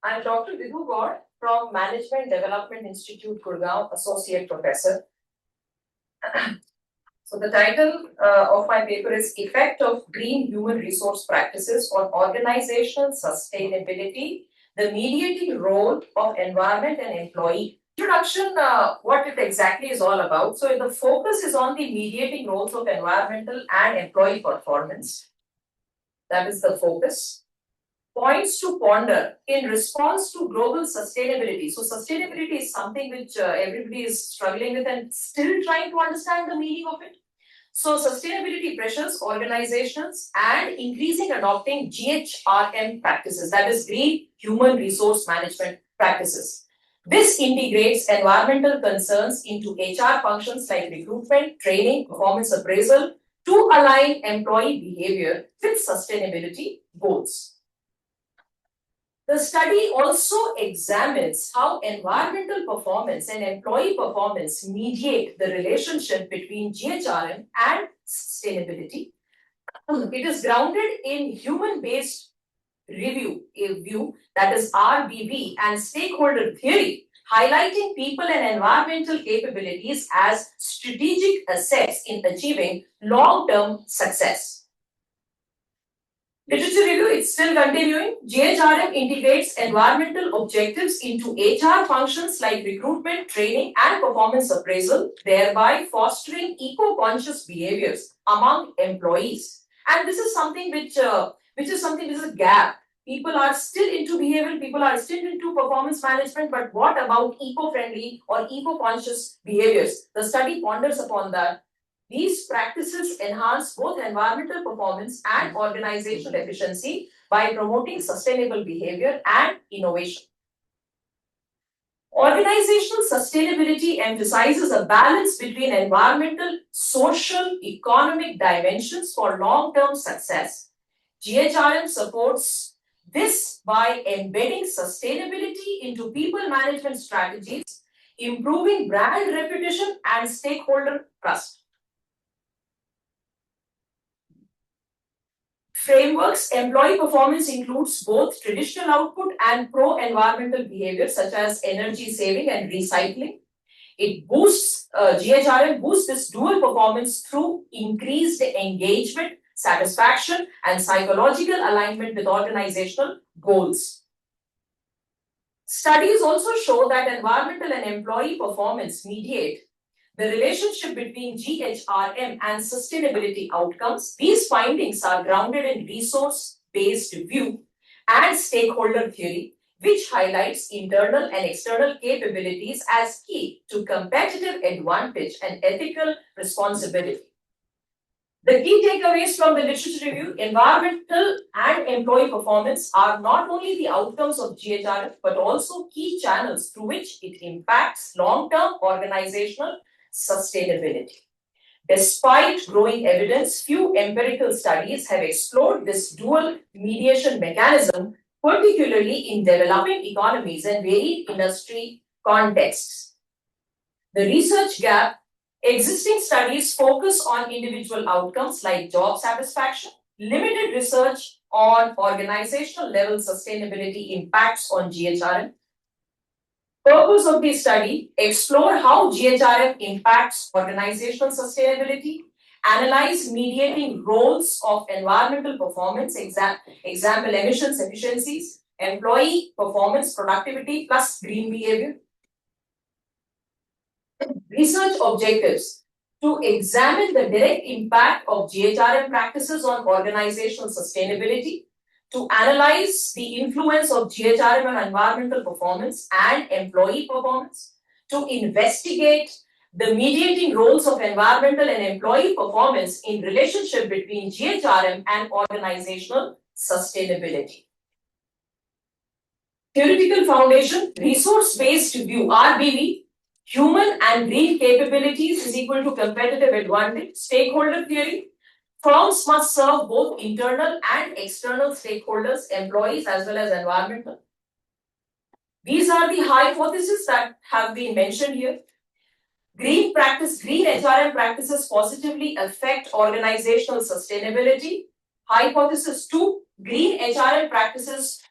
I'm Dr. Vidhu Gaur from Management Development Institute, Gurgaon, Associate Professor. So the title of my paper is Effect of Green Human Resource Practices on Organizational Sustainability, the Mediating Role of Environment and Employee. Introduction, what it exactly is all about. So the focus is on the mediating roles of environmental and employee performance. That is the focus. Points to ponder in response to global sustainability. So sustainability is something which everybody is struggling with and still trying to understand the meaning of it. So sustainability pressures organizations and increasing adopting GHRM practices, that is Green Human Resource Management practices. This integrates environmental concerns into HR functions like recruitment, training, performance appraisal to align employee behavior with sustainability goals. The study also examines how environmental performance and employee performance mediate the relationship between GHRM and sustainability. It is grounded in human-based review, a view that is RBV and stakeholder theory, highlighting people and environmental capabilities as strategic assets in achieving long-term success. Literature review, it's still continuing. GHRM integrates environmental objectives into HR functions like recruitment, training, and performance appraisal, thereby fostering eco-conscious behaviors among employees. And this is something which is a gap. People are still into behavior, people are still into performance management, but what about eco-friendly or eco-conscious behaviors? The study ponders upon that. These practices enhance both environmental performance and organizational efficiency by promoting sustainable behavior and innovation. Organizational sustainability emphasizes a balance between environmental, social, economic dimensions for long-term success. GHRM supports this by embedding sustainability into people management strategies, improving brand reputation and stakeholder trust. Frameworks, employee performance includes both traditional output and pro-environmental behavior such as energy saving and recycling. It boosts, GHRM boosts this dual performance through increased engagement, satisfaction, and psychological alignment with organizational goals. Studies also show that environmental and employee performance mediate the relationship between GHRM and sustainability outcomes. These findings are grounded in resource-based view and stakeholder theory, which highlights internal and external capabilities as key to competitive advantage and ethical responsibility. The key takeaways from the literature review: environmental and employee performance are not only the outcomes of GHRM, but also key channels through which it impacts long-term organizational sustainability. Despite growing evidence, few empirical studies have explored this dual mediation mechanism, particularly in developing economies and varied industry contexts. The research gap: existing studies focus on individual outcomes like job satisfaction, limited research on organizational level sustainability impacts on GHRM. Purpose of this study: explore how GHRM impacts organizational sustainability, analyze mediating roles of environmental performance, example emissions efficiencies, employee performance productivity plus green behavior. Research objectives: to examine the direct impact of GHRM practices on organizational sustainability, to analyze the influence of GHRM on environmental performance and employee performance, to investigate the mediating roles of environmental and employee performance in relationship between GHRM and organizational sustainability. Theoretical foundation: resource-based view, RBV, human and green capabilities is equal to competitive advantage. Stakeholder theory: firms must serve both internal and external stakeholders, employees as well as environmental. These are the hypotheses that have been mentioned here. Green HRM practices positively affect organizational sustainability. Hypothesis 2: green HRM practices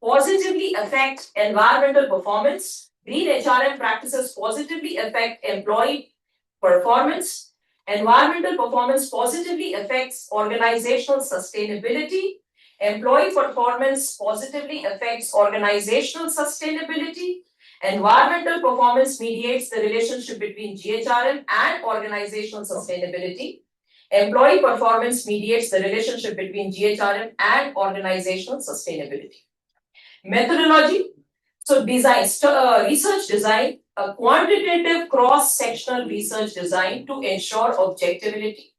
positively affect environmental performance. Green HRM practices positively affect employee performance. Environmental performance positively affects organizational sustainability. Employee performance positively affects organizational sustainability. Environmental performance mediates the relationship between GHRM and organizational sustainability. Employee performance mediates the relationship between GHRM and organizational sustainability. Methodology. So research design, a quantitative cross-sectional research design to ensure objectivity.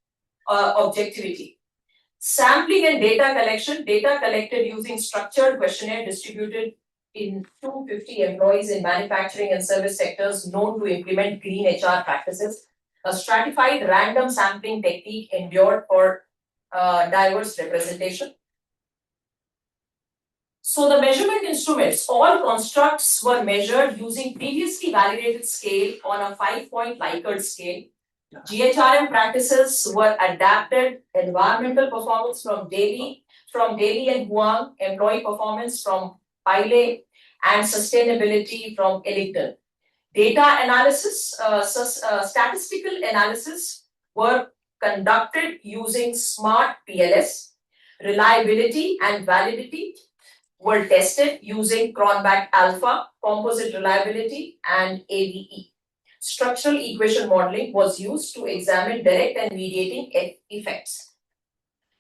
Sampling and data collection, data collected using structured questionnaire distributed in 250 employees in manufacturing and service sectors known to implement green HR practices. A stratified random sampling technique endured for diverse representation. So the measurement instruments, all constructs were measured using previously validated scale on a 5-point Likert scale. GHRM practices were adapted, environmental performance from Delhi and Huang, employee performance from Pile, and sustainability from Ellington. Data analysis, statistical analysis were conducted using smart PLS. Reliability and validity were tested using Cronbach alpha, composite reliability, and AVE. Structural equation modeling was used to examine direct and mediating effects.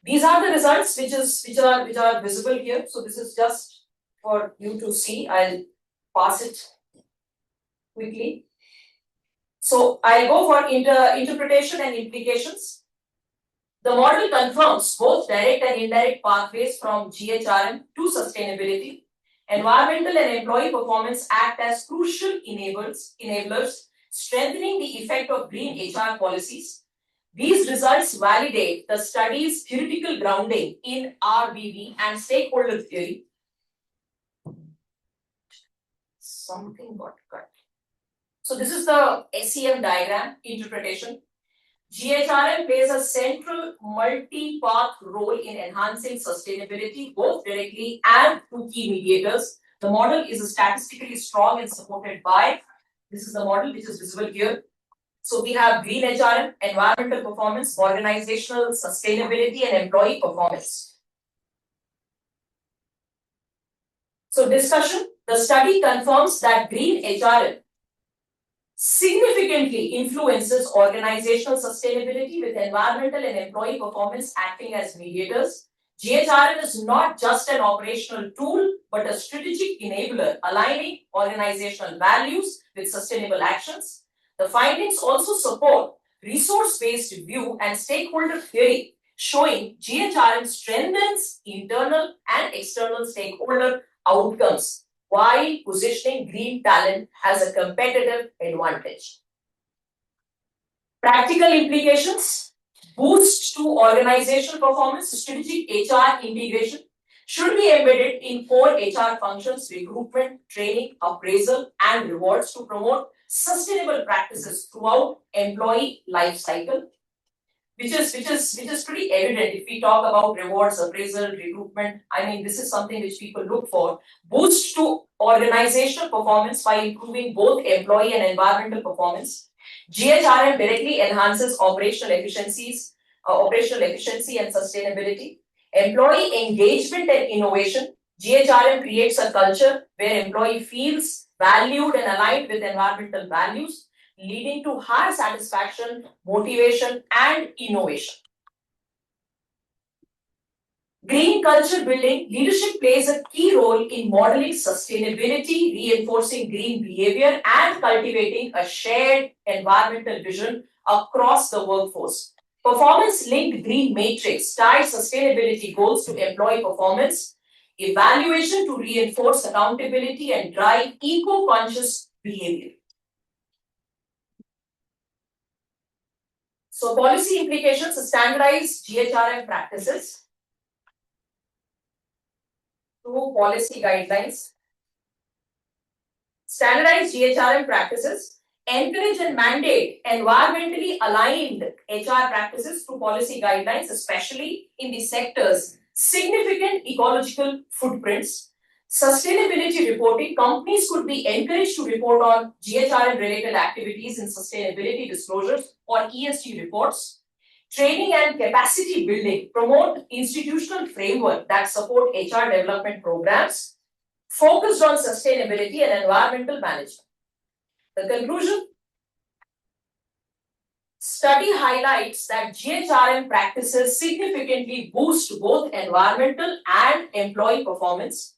These are the results which are visible here. So this is just for you to see. I'll pass it quickly. So I'll go for interpretation and implications. The model confirms both direct and indirect pathways from GHRM to sustainability. Environmental and employee performance act as crucial enablers, strengthening the effect of green HR policies. These results validate the study's theoretical grounding in RBV and stakeholder theory. Something got cut. So this is the SEM diagram interpretation. GHRM plays a central multi-path role in enhancing sustainability, both directly and through key mediators. The model is statistically strong and supported by, this is the model which is visible here. So we have green HRM, environmental performance, organizational sustainability, and employee performance. So discussion, the study confirms that green HRM significantly influences organizational sustainability with environmental and employee performance acting as mediators. GHRM is not just an operational tool, but a strategic enabler aligning organizational values with sustainable actions. The findings also support resource-based view and stakeholder theory, showing GHRM strengthens internal and external stakeholder outcomes while positioning green talent as a competitive advantage. Practical implications, boost to organizational performance, strategic HR integration should be embedded in core HR functions, recruitment, training, appraisal, and rewards to promote sustainable practices throughout employee life cycle. Which is pretty evident if we talk about rewards, appraisal, recruitment. I mean, this is something which people look for. Boost to organizational performance by improving both employee and environmental performance. GHRM directly enhances operational efficiency and sustainability. Employee engagement and innovation. GHRM creates a culture where employee feels valued and aligned with environmental values, leading to higher satisfaction, motivation, and innovation. Green culture building, leadership plays a key role in modeling sustainability, reinforcing green behavior, and cultivating a shared environmental vision across the workforce. Performance-linked green matrix ties sustainability goals to employee performance, evaluation to reinforce accountability and drive eco-conscious behavior. So policy implications, standardized GHRM practices through policy guidelines. Standardized GHRM practices encourage and mandate environmentally aligned HR practices through policy guidelines, especially in the sector's significant ecological footprints. Sustainability reporting. Companies could be encouraged to report on GHRM related activities in sustainability disclosures or ESG reports. Training and capacity building. Promote institutional framework that support HR development programs focused on sustainability and environmental management. The conclusion. Study highlights that GHRM practices significantly boost both environmental and employee performance.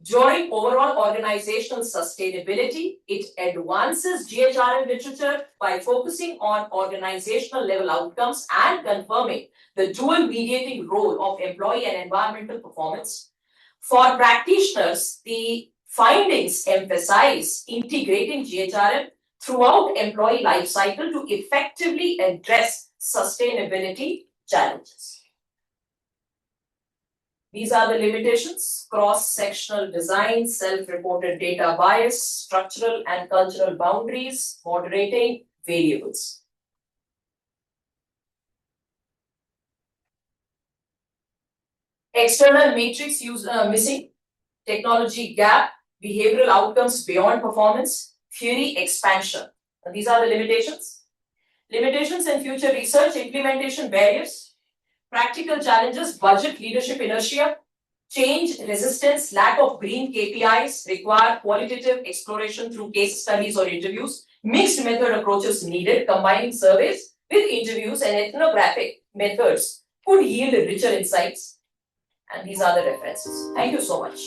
During overall organizational sustainability, it advances GHRM literature by focusing on organizational level outcomes and confirming the dual mediating role of employee and environmental performance. For practitioners, the findings emphasize integrating GHRM throughout employee life cycle to effectively address sustainability challenges. These are the limitations: cross-sectional design, self-reported data bias, structural and cultural boundaries, moderating variables. External matrix use missing, technology gap, behavioral outcomes beyond performance, theory expansion. And these are the limitations. Limitations in future research, implementation barriers. Practical challenges: budget, leadership inertia, change resistance, lack of green KPIs, require qualitative exploration through case studies or interviews, mixed method approaches needed, combining surveys with interviews and ethnographic methods could yield richer insights. And these are the references. Thank you so much.